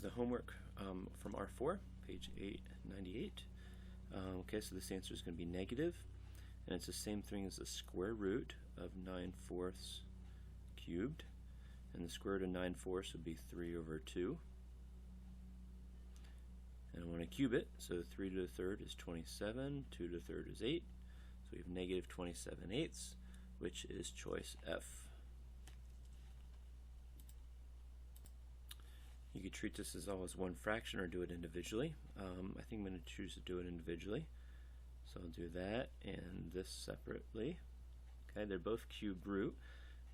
the homework from R4, page 898. Okay, so this answer is going to be negative, and it's the same thing as the square root of 9/4 cubed, and the square root of 9/4 would be 3 over 2. And I want to cube it, so 3 to the third is 27, 2 to the third is 8, so we have negative 27/8, which is choice F. You could treat this as all as one fraction or do it individually. I think I'm going to choose to do it individually. So I'll do that and this separately. Okay, they're both cubed root.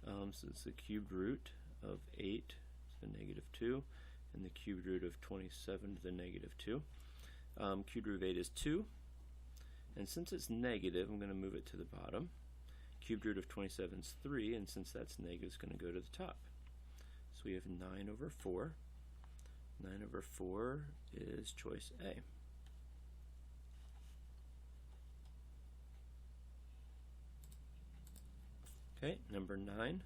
So it's the cubed root of 8 to the negative 2 and the cubed root of 27 to the negative 2. Cubed root of 8 is 2. And since it's negative, I'm going to move it to the bottom. Cubed root of 27 is 3, and since that's negative, it's going to go to the top. So we have 9 over 4. 9 over 4 is choice A. Okay, number 9.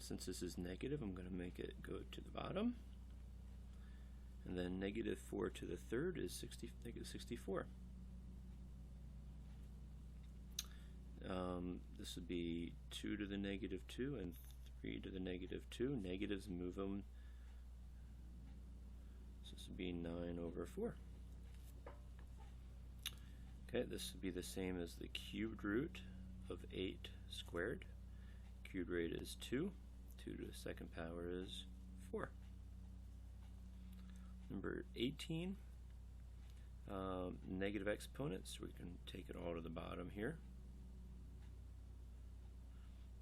Since this is negative, I'm going to make it go to the bottom. And then negative 4 to the third is negative 64. This would be 2 to the negative 2 and 3 to the negative 2. Negatives, move them. So this would be 9 over 4. Okay, this would be the same as the cubed root of 8 squared. Cubed root is 2. 2 to the second power is 4. Number 18, negative exponents. We can take it all to the bottom here.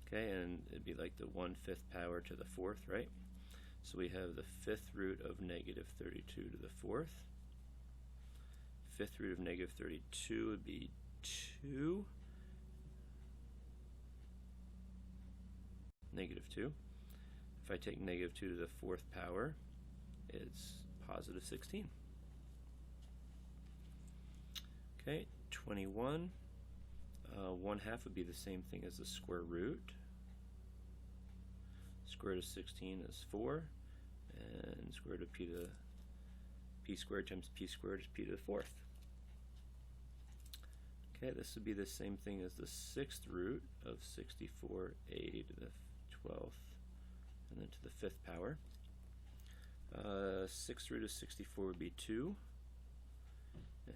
Okay, and it'd be like the 1/5 power to the 4th, right? So we have the 5th root of negative 32 to the 4th. 5th root of negative 32 would be 2. Negative 2. If I take negative 2 to the 4th power, it's positive 16. Okay, 21. 1/2 would be the same thing as the square root. Square root of 16 is 4, and square root of p squared times p squared is p to the 4th. Okay, this would be the same thing as the 6th root of 64a to the 12th, and then to the 5th power. 6th root of 64 would be 2,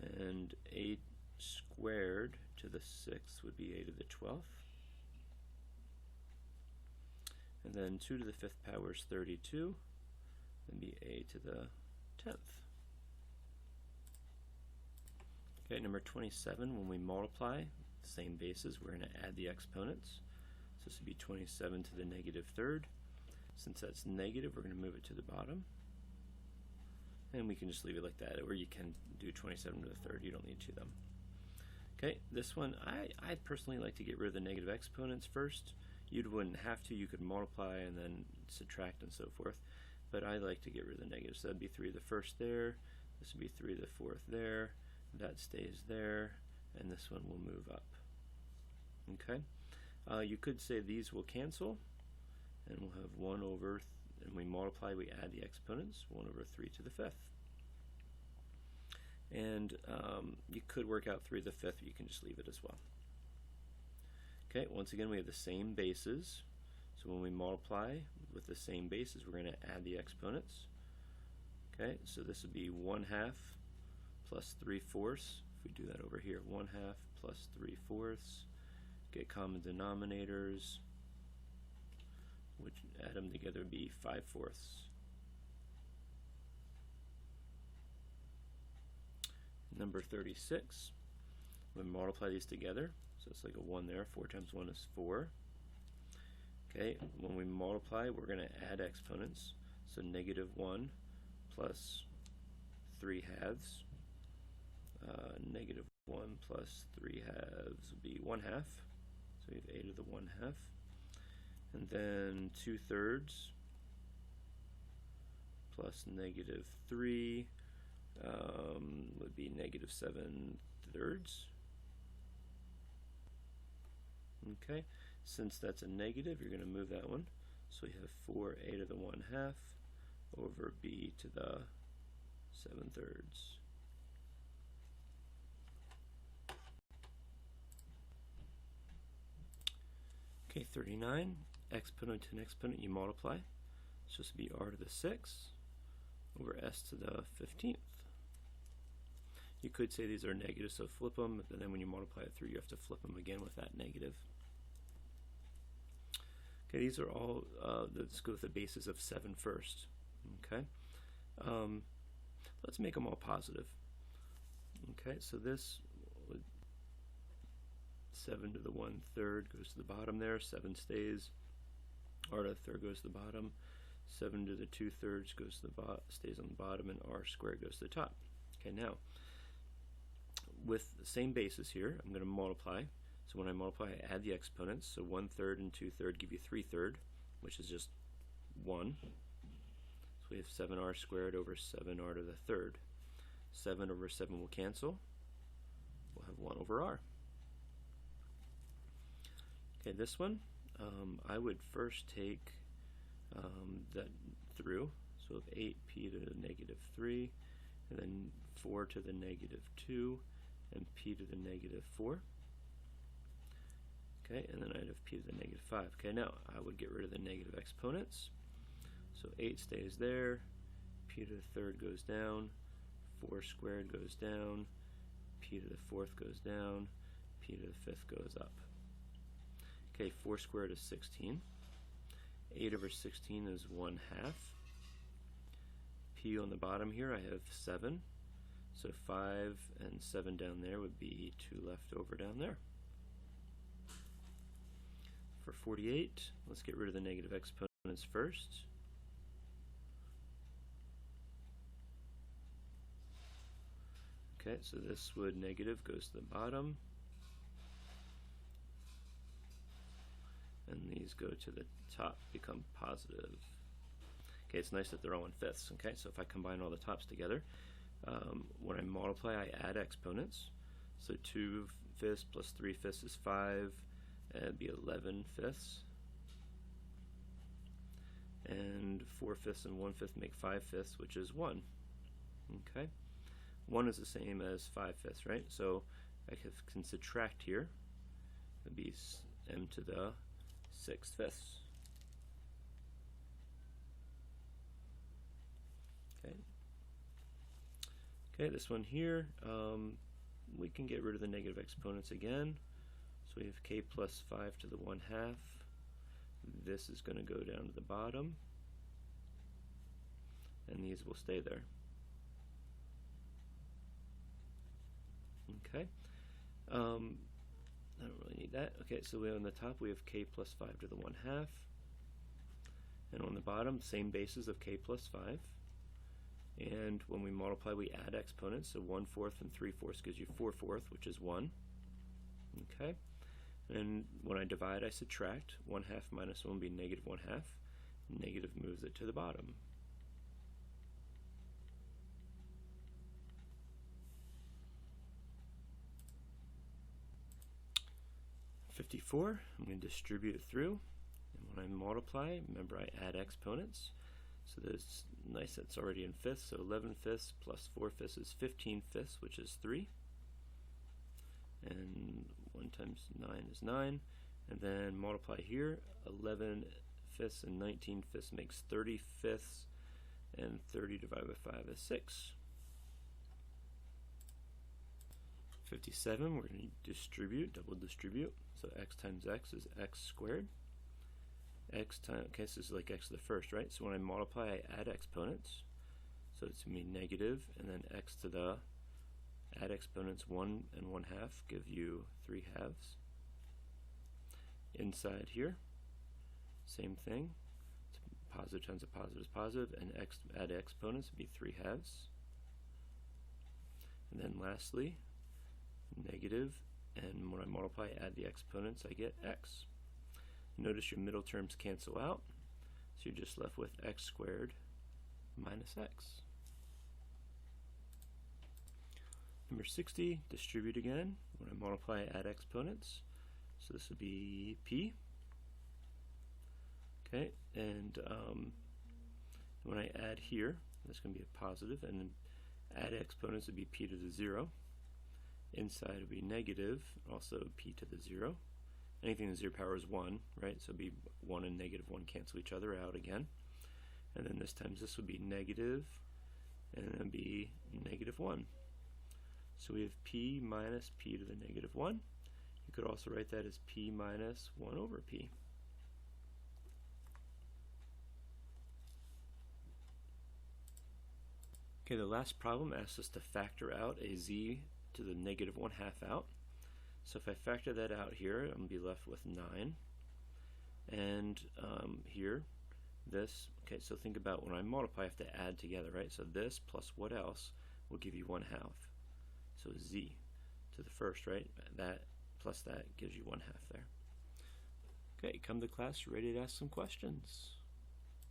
and 8 squared to the 6th would be a to the 12th. And then 2 to the 5th power is 32, and be a to the 10th. Okay, number 27, when we multiply, same basis, we're going to add the exponents. So this would be 27 to the negative 3rd. Since that's negative, we're going to move it to the bottom. And we can just leave it like that, or you can do 27 to the 3rd. You don't need to them. Okay, this one, I personally like to get rid of the negative exponents first. You wouldn't have to. You could multiply and then subtract and so forth. But I like to get rid of the negatives. So that'd be 3 to the 1st there. This would be 3 to the 4th there. That stays there. And this one will move up. Okay? You could say these will cancel. And we'll have 1 over, and we multiply, we add the exponents, 1 over 3 to the 5th. And you could work out 3 to the 5th, or you can just leave it as well. Okay, once again, we have the same bases. So when we multiply with the same bases, we're going to add the exponents. Okay, so this would be 1/2 plus 3/4. If we do that over here, 1/2 plus 3/4. Get common denominators, which add them together would be 5/4. Number 36, we multiply these together, so it's like a 1 there. 4 times 1 is 4. Okay, when we multiply, we're going to add exponents, so negative 1 plus 3/2. Negative 1 plus 3/2 would be 1/2, so we have a to the 1/2. And then 2/3 plus negative 3 would be negative 7/3. Okay, since that's a negative, you're going to move that one. So we have 4a to the 1/2 over b to the 7/3. Okay, 39, exponent to an exponent, you multiply. It's supposed to be r to the 6 over s to the 15th. You could say these are negatives, so flip them, and then when you multiply it through, you have to flip them again with that negative. Okay, these are all, let's go with the bases of 7 first. Okay, let's make them all positive. Okay, so this would 7 to the 1/3 goes to the bottom there, 7 stays, r to the 3rd goes to the bottom, 7 to the 2/3 goes to the stays on the bottom, and r squared goes to the top. Okay, now with the same basis here, I'm going to multiply. So when I multiply, I add the exponents. So 1/3 and 2/3 give you 3/3, which is just 1. So we have 7r squared over 7r to the 3rd. 7 over 7 will cancel. We'll have 1 over r. Okay, this one, I would first take that through. So of 8p to the -3, and then 4 to the -2, and p to the -4. Okay, and then I'd have p to the -5. Okay, now I would get rid of the negative exponents. So 8 stays there, p to the 3rd goes down, 4 squared goes down, p to the 4th goes down, p to the 5th goes up. Okay, 4 squared is 16. 8 over 16 is 1/2. P on the bottom here, I have 7. So 5 and 7 down there would be 2 left over down there. For 48, let's get rid of the negative exponents first. Okay, so this would negative goes to the bottom, and these go to the top, become positive. Okay, it's nice that they're all in fifths. Okay, so if I combine all the tops together, when I multiply, I add exponents. So 2/5 plus 3/5 is 5, and it'd be 11/5. And 4/5 and 1/5 make 5/5, which is 1. Okay, 1 is the same as 5/5, right? So I can subtract here. It'd be m to the 6/5. Okay. Okay, this one here, we can get rid of the negative exponents again. So we have k plus 5 to the 1/2. This is going to go down to the bottom, and these will stay there. Okay. I don't really need that. Okay, so on the top we have k plus 5 to the 1/2. And on the bottom, same basis of k plus 5. And when we multiply, we add exponents. So 1/4 and 3/4 gives you 4/4, which is 1. Okay. And when I divide, I subtract. 1/2 minus 1 would be -1/2. Negative moves it to the bottom. $54, I'm going to distribute it through. And when I multiply, remember I add exponents. So that's nice, that's already in fifths. So 11/5 plus 4/5 is 15/5, which is 3. And 1 times 9 is 9. And then multiply here, 11/5 and 19/5 makes 30/5, and 30 divided by 5 is 6. 57, we're going to distribute, double distribute. So x times x is x squared. X times, okay, so this is like x to the first, right? So when I multiply, I add exponents. So it's going to be negative, and then x to the, add exponents 1 and 1/2 give you 3/2. Inside here, same thing. Positive times a positive is positive, and x add exponents would be 3/2. And then lastly, negative, and when I multiply, add the exponents, I get x. Notice your middle terms cancel out, so you're just left with x squared minus x. Number 60, distribute again. When I multiply, add exponents. So this would be p. Okay, and when I add here, that's going to be a positive, and Add exponents would be p to the 0. Inside would be negative, also p to the 0. Anything to the 0 power is 1, right? So it'd be 1 and negative 1 cancel each other out again. And then this times this would be negative, and then it'd be negative 1. So we have p minus p to the negative 1. You could also write that as p minus 1 over p. Okay, the last problem asks us to factor out a z to the negative 1/2 out. So if I factor that out here, I'm going to be left with 9. And here, this, okay, so think about when I multiply, I have to add together, right? So this plus what else will give you 1/2. So z to the first, right? That plus that gives you 1/2 there. Okay, come to class, ready to ask some questions.